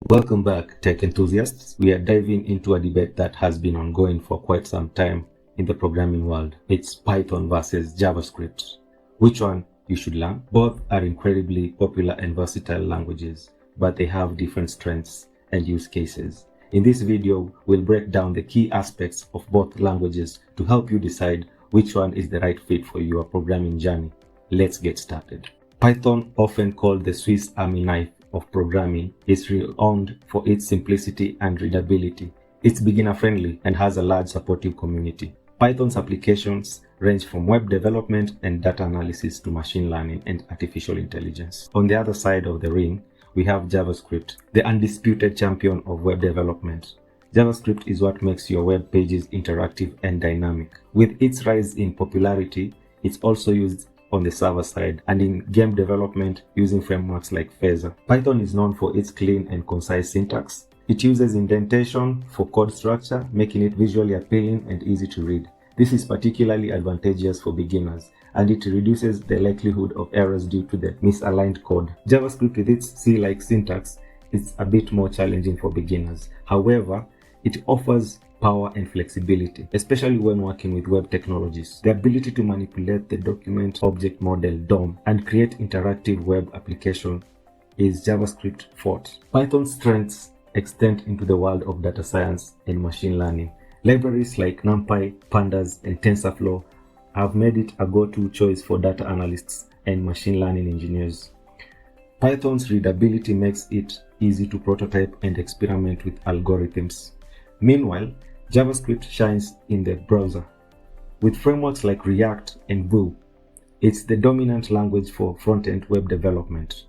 Welcome back, tech enthusiasts. We are diving into a debate that has been ongoing for quite some time in the programming world. It's Python versus JavaScript. Which one you should learn? Both are incredibly popular and versatile languages, but they have different strengths and use cases. In this video, we'll break down the key aspects of both languages to help you decide which one is the right fit for your programming journey. Let's get started. Python, often called the Swiss Army knife of programming, is renowned for its simplicity and readability. It's beginner-friendly and has a large supportive community. Python's applications range from web development and data analysis to machine learning and artificial intelligence. On the other side of the ring, we have JavaScript, the undisputed champion of web development. JavaScript is what makes your web pages interactive and dynamic. With its rise in popularity, it's also used on the server side and in game development using frameworks like Phaser. Python is known for its clean and concise syntax. It uses indentation for code structure, making it visually appealing and easy to read. This is particularly advantageous for beginners, and it reduces the likelihood of errors due to the misaligned code. JavaScript, with its C-like syntax, is a bit more challenging for beginners. However, it offers power and flexibility, especially when working with web technologies. The ability to manipulate the document object model DOM and create interactive web application is JavaScript's forte. Python's strengths extend into the world of data science and machine learning. Libraries like NumPy, Pandas, and TensorFlow have made it a go-to choice for data analysts and machine learning engineers. Python's readability makes it easy to prototype and experiment with algorithms. Meanwhile, JavaScript shines in the browser. With frameworks like React and Vue, it's the dominant language for front-end web development.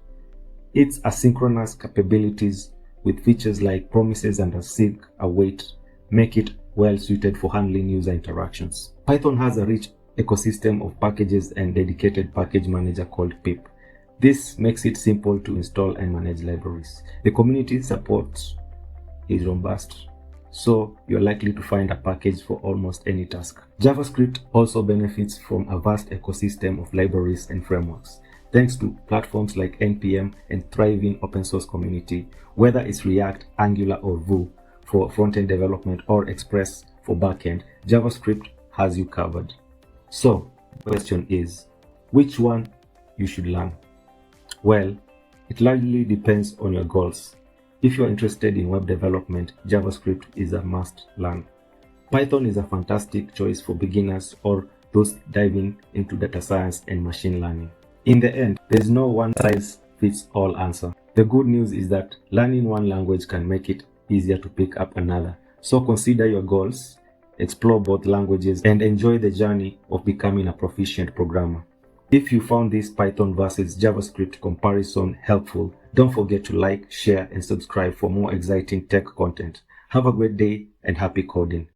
Its asynchronous capabilities with features like promises and async await make it well suited for handling user interactions. Python has a rich ecosystem of packages and dedicated package manager called pip. This makes it simple to install and manage libraries. The community support is robust, so you're likely to find a package for almost any task. JavaScript also benefits from a vast ecosystem of libraries and frameworks. Thanks to platforms like NPM and thriving open source community, whether it's React, Angular, or Vue for front-end development or Express for backend, JavaScript has you covered. So, the question is, which one you should learn? Well, it largely depends on your goals. If you're interested in web development, JavaScript is a must-learn. Python is a fantastic choice for beginners or those diving into data science and machine learning. In the end, there's no one-size-fits-all answer. The good news is that learning one language can make it easier to pick up another. So consider your goals, explore both languages, and enjoy the journey of becoming a proficient programmer. If you found this Python versus JavaScript comparison helpful, don't forget to like, share, and subscribe for more exciting tech content. Have a great day and happy coding.